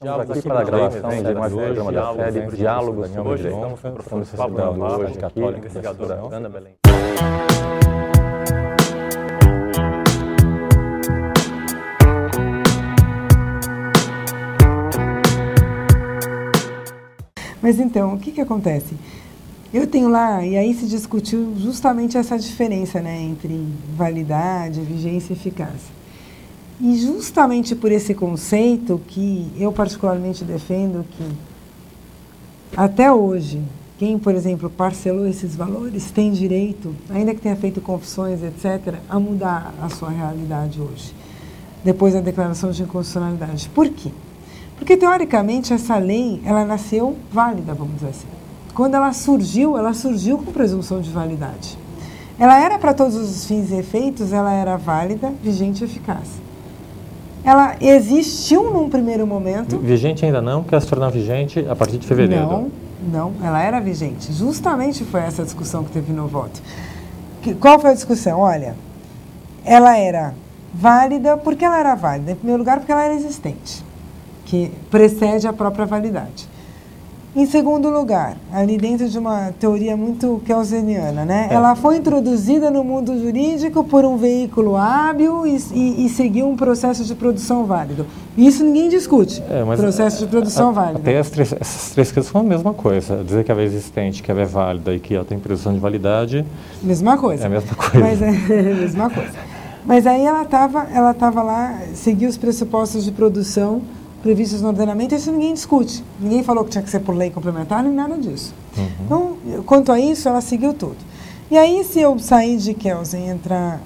Estamos aqui para a gravação de mais um programa da série Diálogos sobre Direito. Estamos recebendo hoje aqui a investigadora Ana Belém. Mas então, o que acontece? Eu tenho lá, e aí se discutiu justamente essa diferença, né, entre validade, vigência e eficácia. E justamente por esse conceito que eu particularmente defendo que, até hoje, quem, por exemplo, parcelou esses valores tem direito, ainda que tenha feito confissões, etc., a mudar a sua realidade hoje, depois da declaração de inconstitucionalidade. Por quê? Porque, teoricamente, essa lei, ela nasceu válida, vamos dizer assim. Quando ela surgiu com presunção de validade. Ela era, para todos os fins e efeitos, ela era válida, vigente e eficaz. Ela existiu num primeiro momento... Vigente ainda não, porque ela se tornou vigente a partir de fevereiro. Não, ela era vigente. Justamente foi essa discussão que teve no voto. Qual foi a discussão? Olha, ela era válida, porque ela era válida? Em primeiro lugar, porque ela era existente, que precede a própria validade. Em segundo lugar, ali dentro de uma teoria muito kelseniana, né? Ela foi introduzida no mundo jurídico por um veículo hábil e seguiu um processo de produção válido. Isso ninguém discute, processo de produção válido. Até essas três coisas são a mesma coisa. Dizer que ela é existente, que ela é válida e que ela tem produção de validade... Mesma coisa. É a mesma coisa. Mas é a mesma coisa. Mas aí ela estava lá, seguiu os pressupostos de produção previstos no ordenamento, isso ninguém discute. Ninguém falou que tinha que ser por lei complementar, nem nada disso. Então, quanto a isso, ela seguiu tudo. E aí, se eu sair de Kelsen e entrar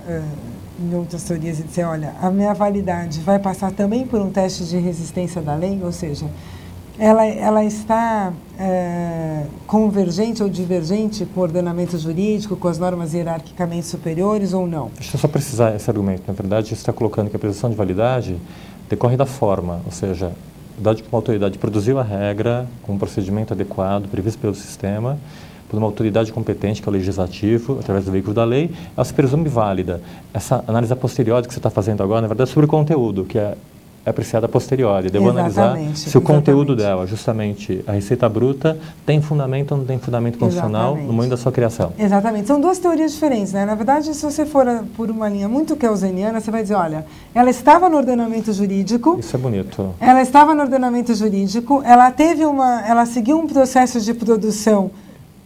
em outras teorias e dizer, olha, a minha validade vai passar também por um teste de resistência da lei, ou seja, ela está convergente ou divergente com o ordenamento jurídico, com as normas hierarquicamente superiores ou não? Deixa eu só precisar esse argumento. Na verdade, você está colocando que a presunção de validade decorre da forma, ou seja, dado que uma autoridade produziu a regra com um procedimento adequado, previsto pelo sistema, por uma autoridade competente, que é o legislativo, através do veículo da lei, ela se presume válida. Essa análise a posteriori que você está fazendo agora, na verdade, é sobre o conteúdo, que é apreciada a posteriori. Devo analisar se o conteúdo dela, justamente a receita bruta, tem fundamento ou não tem fundamento constitucional no momento da sua criação. Exatamente. São duas teorias diferentes, né? Na verdade, se você for por uma linha muito kelseniana, você vai dizer, olha, ela estava no ordenamento jurídico. Isso é bonito. Ela estava no ordenamento jurídico, ela seguiu um processo de produção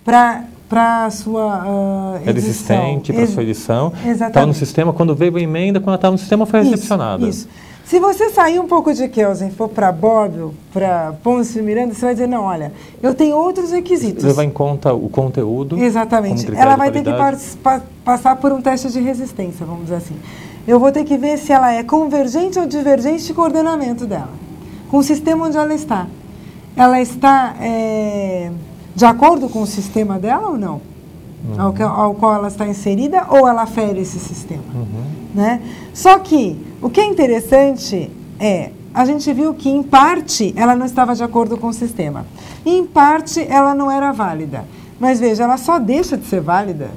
para a sua edição. Era existente para a sua edição. Exatamente. Estava no sistema, quando veio a emenda, quando ela estava no sistema, foi recepcionada. Isso. Se você sair um pouco de Kelsen e for para Bobbio, para Ponce Miranda, você vai dizer, não, olha, eu tenho outros requisitos. Levar em conta o conteúdo. Exatamente. Ela vai ter que passar por um teste de resistência, vamos dizer assim. Eu vou ter que ver se ela é convergente ou divergente com o ordenamento dela, com o sistema onde ela está. Ela está de acordo com o sistema dela ou não? Ao qual ela está inserida, ou ela fere esse sistema? Né? Só que o que é interessante a gente viu que, em parte, ela não estava de acordo com o sistema. E, em parte, ela não era válida. Mas, veja, ela só deixa de ser válida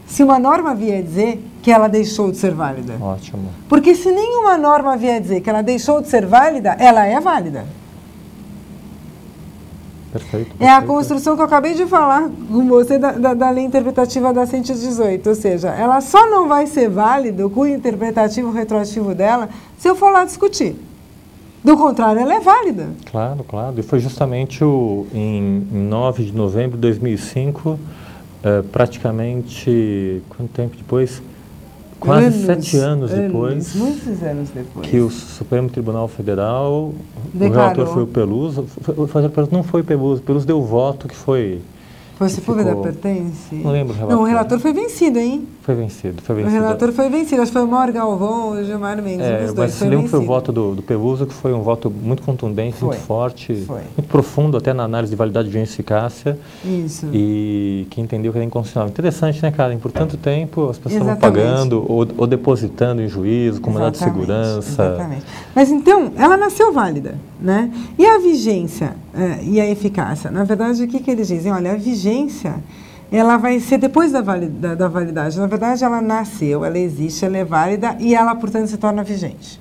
se uma norma vier dizer que ela deixou de ser válida. Ótimo. Porque se nenhuma norma vier dizer que ela deixou de ser válida, ela é válida. Perfeito. É a construção que eu acabei de falar com você da lei interpretativa da 118. Ou seja, ela só não vai ser válida, o cunho interpretativo retroativo dela, se eu for lá discutir. Do contrário, ela é válida. Claro, claro. E foi justamente em 9 de novembro de 2005, praticamente, quanto tempo depois? Quase 7 anos depois. Muitos anos depois. Que o Supremo Tribunal Federal, declarou. O relator foi o Peluso, não foi o Peluso deu o voto que foi... Foi Sepúlveda Pertence? Não lembro o relator. Não, o relator foi vencido, hein? Foi vencido. O relator foi vencido, acho que foi o Mauro Galvão ou o Gilmar Mendes, um dos dois. Mas lembro que foi o voto do Peluso, que foi um voto muito contundente, muito forte, muito profundo até na análise de validade de eficácia. Isso. E que entendeu que era inconstitucional. Interessante, né, cara? Por tanto tempo as pessoas estavam pagando ou depositando em juízo, com mandado de segurança. Exatamente. Mas então, ela nasceu válida, né? E a vigência e a eficácia? Na verdade, o que eles dizem? Olha, a vigência, ela vai ser depois da validade. Na verdade, ela nasceu, ela existe, ela é válida e ela, portanto, se torna vigente.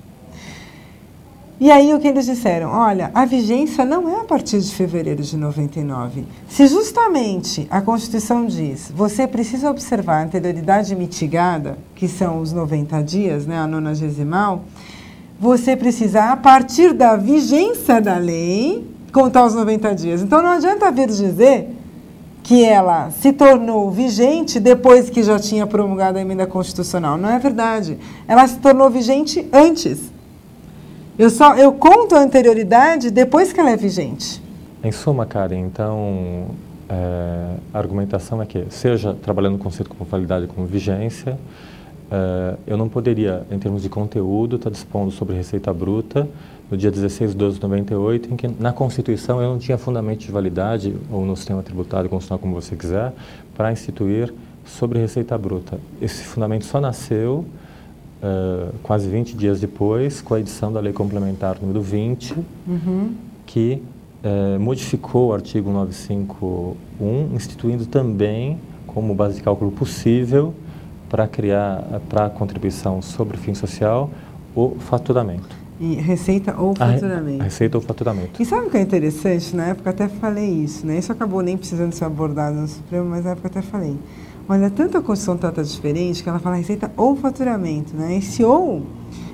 E aí o que eles disseram? Olha, a vigência não é a partir de fevereiro de 99. Se justamente a Constituição diz, você precisa observar a anterioridade mitigada, que são os 90 dias, né, a 90º, você precisa, a partir da vigência da lei, contar os 90 dias. Então não adianta vir dizer que ela se tornou vigente depois que já tinha promulgado a emenda constitucional. Não é verdade. Ela se tornou vigente antes. Eu conto a anterioridade depois que ela é vigente. Em suma, Karen, então, a argumentação é que, seja trabalhando o conceito como validade como vigência, eu não poderia, em termos de conteúdo, estar dispondo sobre receita bruta no dia 16/12/98, em que na Constituição eu não tinha fundamento de validade, ou no sistema tributário constitucional, como você quiser, para instituir sobre receita bruta. Esse fundamento só nasceu quase 20 dias depois, com a edição da Lei Complementar número 20, que modificou o artigo 951, instituindo também como base de cálculo possível para a contribuição sobre fim social o faturamento. E receita ou faturamento. A receita ou faturamento. E sabe o que é interessante? Na época até falei isso, né? Isso acabou nem precisando ser abordado no Supremo, mas na época até falei. Olha, tanto a Constituição trata diferente que ela fala receita ou faturamento, né? Esse ou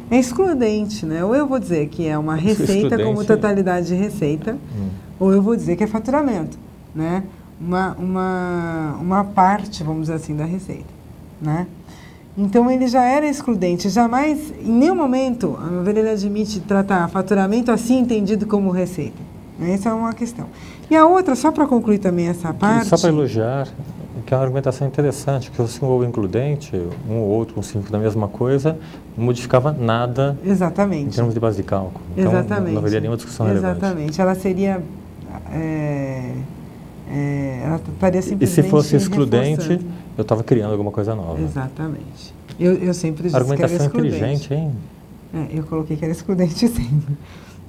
é excludente, né? Ou eu vou dizer que é uma receita como totalidade de receita, ou eu vou dizer que é faturamento, né? Uma parte, vamos dizer assim, da receita, né? Então, ele já era excludente, jamais, em nenhum momento, a meu ver, ele admite tratar faturamento assim entendido como receita. Essa é uma questão. E a outra, só para concluir também essa parte... Só para elogiar, que é uma argumentação interessante, que se um ou includente, um ou outro, um símbolo da mesma coisa, não modificava nada. Exatamente. Em termos de base de cálculo. Então, exatamente. Não haveria nenhuma discussão relevante. Exatamente. Ela seria... ela estaria simplesmente... E se fosse excludente, eu estava criando alguma coisa nova. Exatamente. Eu sempre disse que era excludente. Argumentação inteligente, hein? Eu coloquei que era excludente sempre.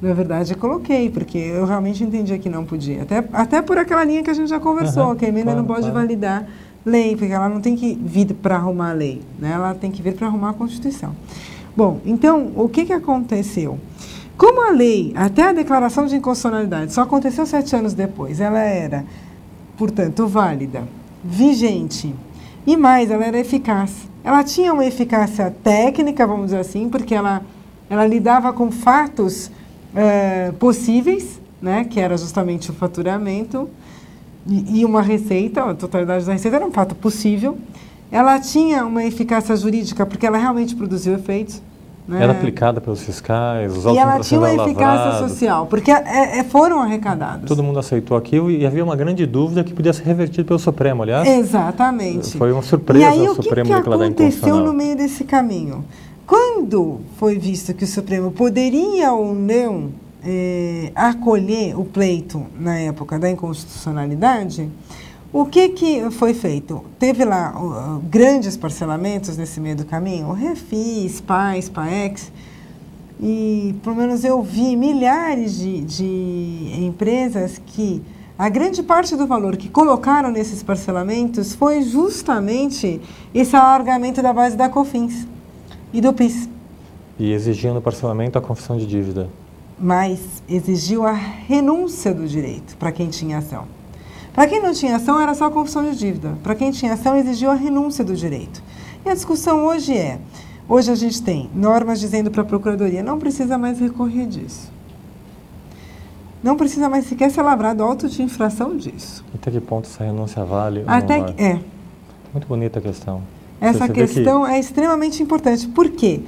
Na verdade, eu coloquei, porque eu realmente entendia que não podia. Até por aquela linha que a gente já conversou, que a emenda não pode validar lei, porque ela não tem que vir para arrumar a lei, né? Ela tem que vir para arrumar a Constituição. Bom, então, o que aconteceu? Como a lei, até a declaração de inconstitucionalidade, só aconteceu 7 anos depois, ela era, portanto, válida, vigente, e mais, ela era eficaz. Ela tinha uma eficácia técnica, vamos dizer assim, porque ela lidava com fatos possíveis, né, que era justamente o faturamento e uma receita, a totalidade da receita era um fato possível. Ela tinha uma eficácia jurídica porque ela realmente produziu efeitos. Né? Era aplicada pelos fiscais, os autos. E ela tinha uma eficácia social, porque foram arrecadados. Todo mundo aceitou aquilo e havia uma grande dúvida que podia ser revertido pelo Supremo, aliás. Exatamente. Foi uma surpresa e aí, o Supremo declarar inconstitucional. O que aconteceu no meio desse caminho? Quando foi visto que o Supremo poderia ou não acolher o pleito na época da inconstitucionalidade, o que foi feito? Teve lá grandes parcelamentos nesse meio do caminho, o Refis, PAES, PAEX, e pelo menos eu vi milhares de empresas que a grande parte do valor que colocaram nesses parcelamentos foi justamente esse alargamento da base da COFINS e do PIS. E exigiam no parcelamento a confissão de dívida. Mas exigiu a renúncia do direito para quem tinha ação. Para quem não tinha ação, era só a confissão de dívida. Para quem tinha ação, exigiu a renúncia do direito. E a discussão hoje hoje a gente tem normas dizendo para a Procuradoria, não precisa mais recorrer disso. Não precisa mais sequer ser lavrado auto de infração disso. Até que ponto essa renúncia vale? Até que, Muito bonita a questão. Essa questão é extremamente importante. Por quê?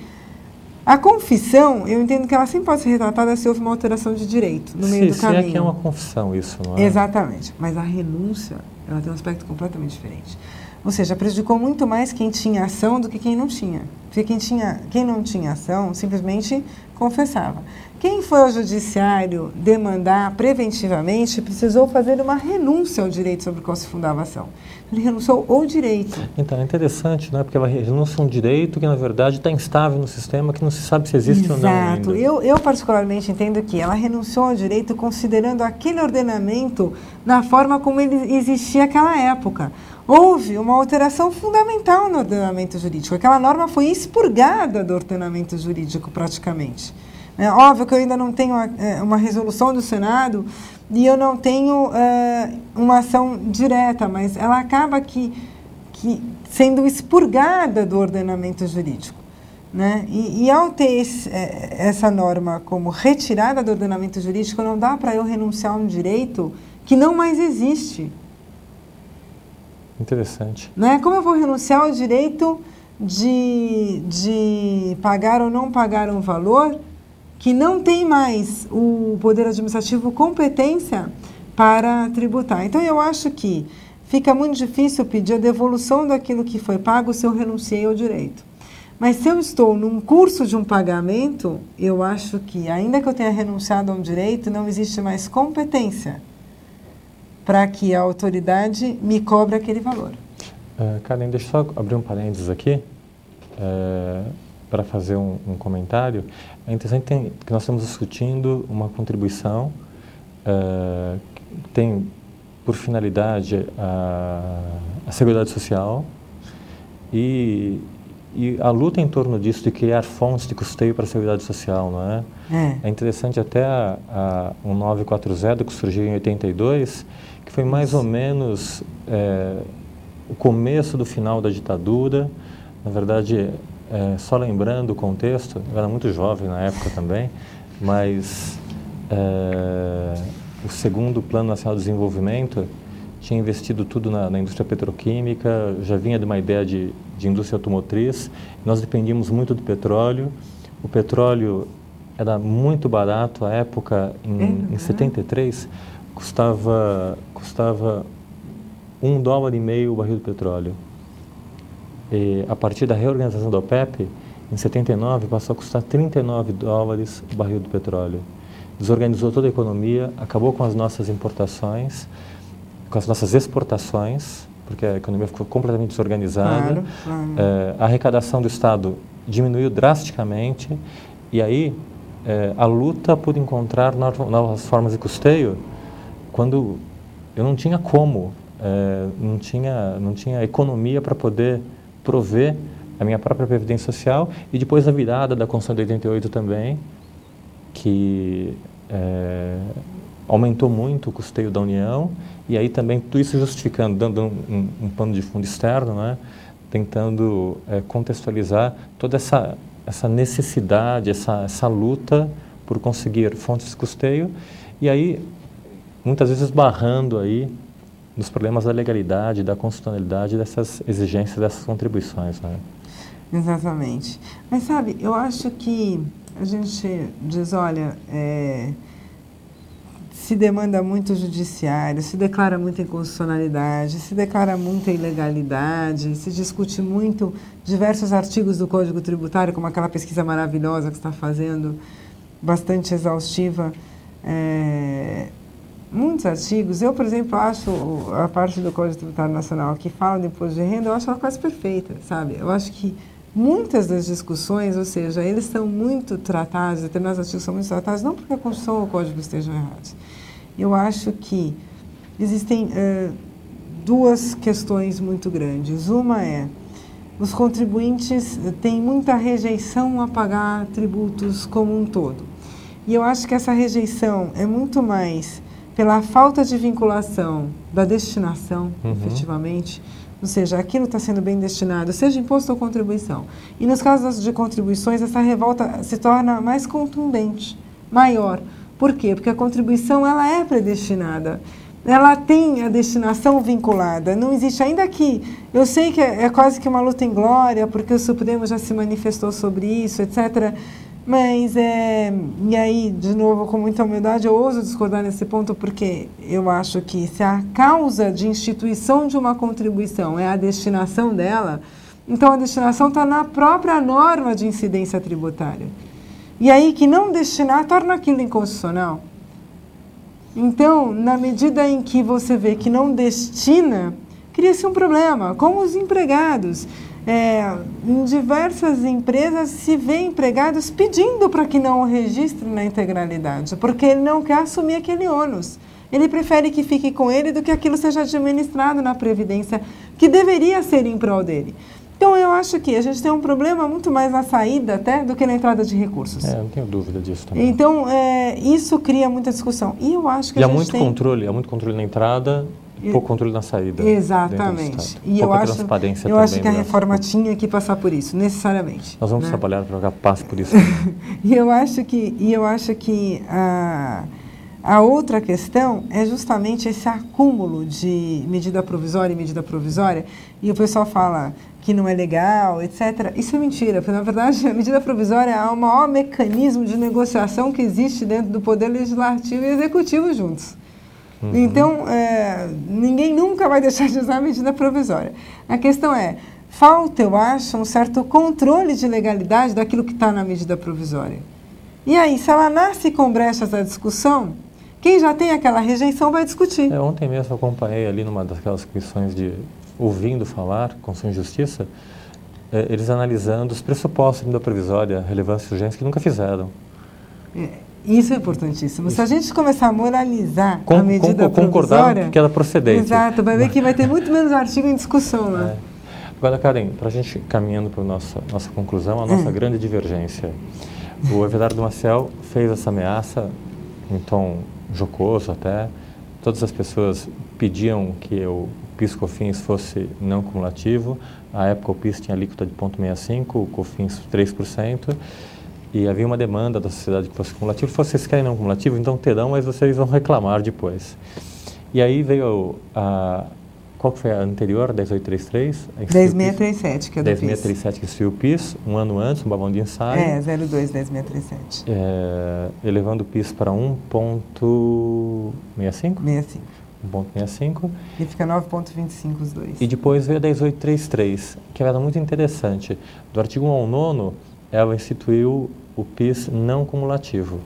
A confissão, eu entendo que ela sempre pode ser retratada se houve uma alteração de direito no meio do caminho. Se é que é uma confissão isso, não é? Exatamente. Mas a renúncia, ela tem um aspecto completamente diferente. Ou seja, prejudicou muito mais quem tinha ação do que quem não tinha. Porque quem não tinha ação simplesmente confessava. Quem foi ao judiciário demandar preventivamente precisou fazer uma renúncia ao direito sobre o qual se fundava a ação. Ele renunciou ao direito. Então, é interessante, né? Porque ela renuncia a um direito que, na verdade, está instável no sistema, que não se sabe se existe ou não ainda. Exato. Eu particularmente entendo que ela renunciou ao direito considerando aquele ordenamento na forma como ele existia naquela época. Houve uma alteração fundamental no ordenamento jurídico. Aquela norma foi expurgada do ordenamento jurídico praticamente. É óbvio que eu ainda não tenho uma resolução do Senado e eu não tenho uma ação direta, mas ela acaba que sendo expurgada do ordenamento jurídico, né? E ao ter essa norma como retirada do ordenamento jurídico, não dá para eu renunciar a um direito que não mais existe. Interessante. Né? Como eu vou renunciar ao direito de pagar ou não pagar um valor que não tem mais o Poder Administrativo competência para tributar? Então, eu acho que fica muito difícil pedir a devolução daquilo que foi pago se eu renunciei ao direito. Mas se eu estou num curso de um pagamento, eu acho que, ainda que eu tenha renunciado a um direito, não existe mais competência para que a autoridade me cobre aquele valor. Karen, deixa eu só abrir um parênteses aqui para fazer um comentário. É interessante que nós estamos discutindo uma contribuição que tem por finalidade a Seguridade Social e a luta em torno disso, de criar fontes de custeio para a Seguridade Social, não é? É interessante até o 940, que surgiu em 82, que foi mais ou menos o começo do final da ditadura. Na verdade, só lembrando o contexto, eu era muito jovem na época também, mas o segundo Plano Nacional de Desenvolvimento tinha investido tudo na indústria petroquímica, já vinha de uma ideia de indústria automotriz. Nós dependíamos muito do petróleo. O petróleo era muito barato, à época, em 73, custava $1,50 o barril de petróleo. E, a partir da reorganização da OPEP, em 79, passou a custar $39 o barril de petróleo. Desorganizou toda a economia, acabou com as nossas importações, com as nossas exportações, porque a economia ficou completamente desorganizada. A arrecadação do Estado diminuiu drasticamente e aí a luta por encontrar novas formas de custeio, quando eu não tinha como, não tinha economia para poder prover a minha própria previdência social, e depois a virada da Constituição de 88 também, que aumentou muito o custeio da União, e aí também tudo isso justificando, dando um pano de fundo externo, né, tentando contextualizar toda essa necessidade, essa luta por conseguir fontes de custeio, e aí muitas vezes barrando aí nos problemas da legalidade, da constitucionalidade dessas exigências, dessas contribuições, né? Exatamente. Mas sabe, eu acho que a gente diz, olha, se demanda muito judiciário, se declara muita inconstitucionalidade, se declara muita ilegalidade, se discute muito diversos artigos do Código Tributário, como aquela pesquisa maravilhosa que você está fazendo, bastante exaustiva. Muitos artigos, eu, por exemplo, acho a parte do Código Tributário Nacional que fala do imposto de renda, eu acho ela quase perfeita, sabe? Eu acho que muitas das discussões, ou seja, eles são muito tratados, determinados artigos são muito tratados, não porque a Constituição ou o Código estejam errados. Eu acho que existem duas questões muito grandes. Uma é, os contribuintes têm muita rejeição a pagar tributos como um todo. E eu acho que essa rejeição é muito mais pela falta de vinculação da destinação, efetivamente, ou seja, aquilo está sendo bem destinado, seja imposto ou contribuição. E nos casos de contribuições, essa revolta se torna mais contundente, maior. Por quê? Porque a contribuição ela é predestinada, ela tem a destinação vinculada. Não existe, ainda que eu sei que é quase que uma luta inglória, porque o Supremo já se manifestou sobre isso, etc., mas, e aí, de novo, com muita humildade, eu ouso discordar nesse ponto, porque eu acho que se a causa de instituição de uma contribuição é a destinação dela, então a destinação está na própria norma de incidência tributária. E aí, que não destinar torna aquilo inconstitucional. Então, na medida em que você vê que não destina, cria-se um problema, como os empregados. Em diversas empresas se vê empregados pedindo para que não o registre na integralidade, porque ele não quer assumir aquele ônus. Ele prefere que fique com ele do que aquilo seja administrado na Previdência, que deveria ser em prol dele. Então, eu acho que a gente tem um problema muito mais na saída até do que na entrada de recursos. Não tenho dúvida disso também. Então, isso cria muita discussão. E eu acho que há muito controle na entrada e pouco controle na saída. Exatamente. E eu acho que a reforma tinha que passar por isso, necessariamente. Nós vamos trabalhar para que passe por isso. E eu acho que a outra questão é justamente esse acúmulo de medida provisória, e o pessoal fala que não é legal, etc. Isso é mentira, porque, na verdade, a medida provisória é o maior mecanismo de negociação que existe dentro do Poder Legislativo e Executivo juntos. Então, ninguém nunca vai deixar de usar a medida provisória. A questão é, falta, eu acho, um certo controle de legalidade daquilo que está na medida provisória. E aí, se ela nasce com brechas da discussão, quem já tem aquela rejeição vai discutir. Ontem mesmo eu acompanhei ali numa daquelas comissões de ouvindo falar, Constituição e Justiça, eles analisando os pressupostos da medida provisória, relevância e urgência, que nunca fizeram. Isso é importantíssimo. Se a gente começar a moralizar a medida provisória... que ela procedente. Exato, vai ver que vai ter muito menos artigo em discussão lá. Agora, Karen, para a gente caminhando para a nossa conclusão, a nossa grande divergência. O Everardo Maciel fez essa ameaça em tom jocoso até. Todas as pessoas pediam que o PIS/COFINS fosse não cumulativo. À época o PIS tinha alíquota de 0,65%, o COFINS 3%. E havia uma demanda da sociedade que fosse cumulativo. Vocês querem não cumulativo? Então terão, mas vocês vão reclamar depois. E aí veio qual que foi a anterior? 10833? 10637, que é do 10637, que instituiu o PIS, um ano antes, um balão de ensaio. 02 10637. Elevando o PIS para 1,65? 1,65. E fica 9,25 os dois. E depois veio a 10833, que era muito interessante. Do artigo 1 ao 9, ela instituiu o PIS não cumulativo,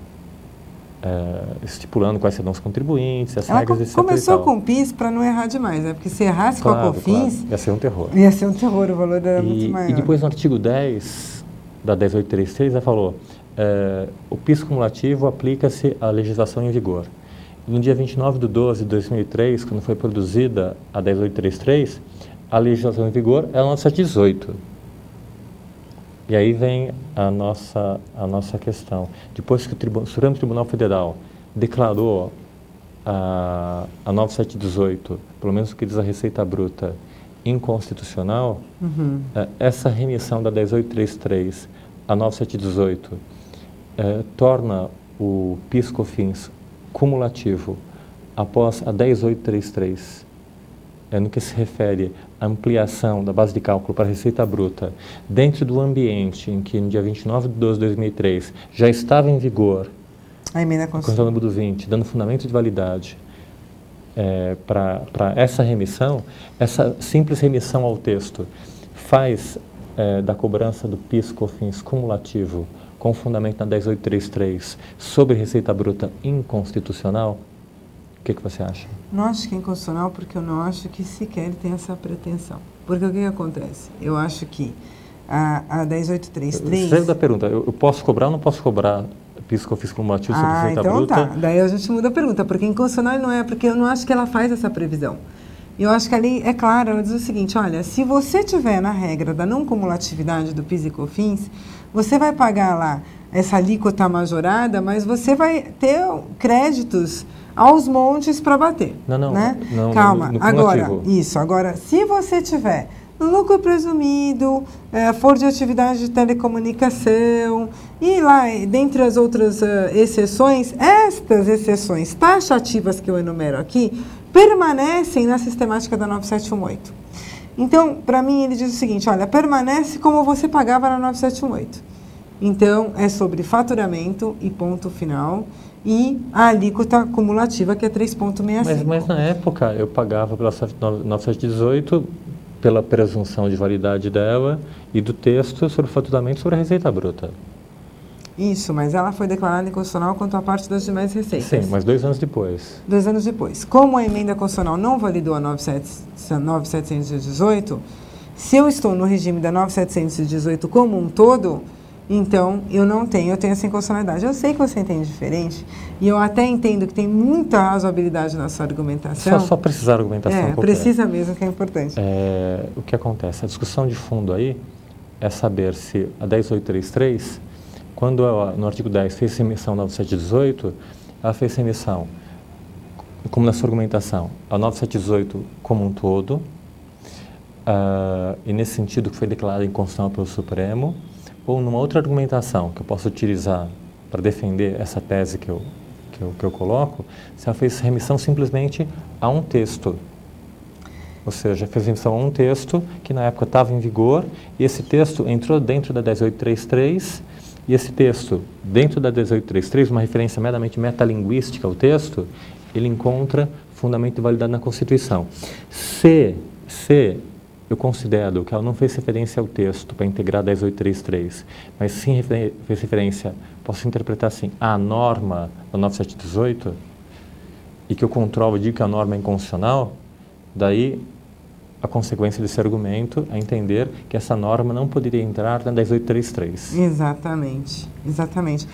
estipulando quais serão os contribuintes, as regras, etc. Começou com o PIS para não errar demais, porque se errasse com a COFINS... Ia ser um terror. Ia ser um terror, o valor era muito maior. E depois no artigo 10 da 10833, ela falou, o PIS cumulativo aplica-se à legislação em vigor. E no dia 29/12 de 2003, quando foi produzida a 10833, a legislação em vigor é a 9718. E aí vem a nossa questão. Depois que o Supremo Tribunal Federal declarou a 9718, pelo menos o que diz a Receita Bruta, inconstitucional, essa remissão da 10833 a 9718 torna o PIS/COFINS cumulativo após a 10833. No que se refere à ampliação da base de cálculo para a Receita Bruta, dentro do ambiente em que, no dia 29/12 de 2003, já estava em vigor a emenda constitucional número 20, dando fundamento de validade para essa remissão, essa simples remissão ao texto faz da cobrança do PIS/COFINS cumulativo com fundamento na 10833 sobre Receita Bruta inconstitucional? O que você acha? Não acho que é inconstitucional, porque eu não acho que sequer ele tem essa pretensão. Porque o que acontece? Eu acho que a 10833... Segue da pergunta, eu posso cobrar ou não posso cobrar PIS/COFINS cumulativo sobre Receita Bruta? Então tá, daí a gente muda a pergunta, porque inconstitucional não é, porque eu não acho que ela faz essa previsão. Eu acho que a lei é clara, ela diz o seguinte, olha, se você tiver na regra da não cumulatividade do PIS e COFINS, você vai pagar lá essa alíquota majorada, mas você vai ter créditos aos montes para bater. Não, calma, no agora, se você tiver no lucro presumido, for de atividade de telecomunicação, e lá, dentre as outras exceções, estas exceções taxativas que eu enumero aqui, permanecem na sistemática da 9718. Então, para mim, ele diz o seguinte, olha, permanece como você pagava na 9718. Então, é sobre faturamento e ponto final, e a alíquota cumulativa, que é 3,65. Mas na época, eu pagava pela 9718, pela presunção de validade dela, e do texto sobre faturamento sobre a Receita Bruta. Isso, mas ela foi declarada inconstitucional quanto à parte das demais receitas. Sim, mas 2 anos depois. 2 anos depois. Como a emenda constitucional não validou a 9718, se eu estou no regime da 9718 como um todo, Então, eu tenho essa inconstitucionalidade. Eu sei que você entende diferente, e eu até entendo que tem muita razoabilidade na sua argumentação. Só precisar argumentação. Precisa mesmo, que é importante. O que acontece? A discussão de fundo aí é saber se a 10833, quando no artigo 10 fez remissão 9718, ela fez remissão, como na sua argumentação, a 9718 como um todo, e nesse sentido que foi declarada inconstitucional pelo Supremo, ou numa outra argumentação que eu posso utilizar para defender essa tese que eu coloco, se ela fez remissão simplesmente a um texto. Ou seja, fez remissão a um texto que na época estava em vigor, e esse texto entrou dentro da 10833, e esse texto, dentro da 10833, uma referência meramente metalinguística ao texto, ele encontra fundamento e validade na Constituição. Se eu considero que ela não fez referência ao texto para integrar 10833, mas sim fez referência, posso interpretar assim, à norma da 9718, e que eu controlo e digo que a norma é inconstitucional, daí a consequência desse argumento é entender que essa norma não poderia entrar na 10833. Exatamente, exatamente.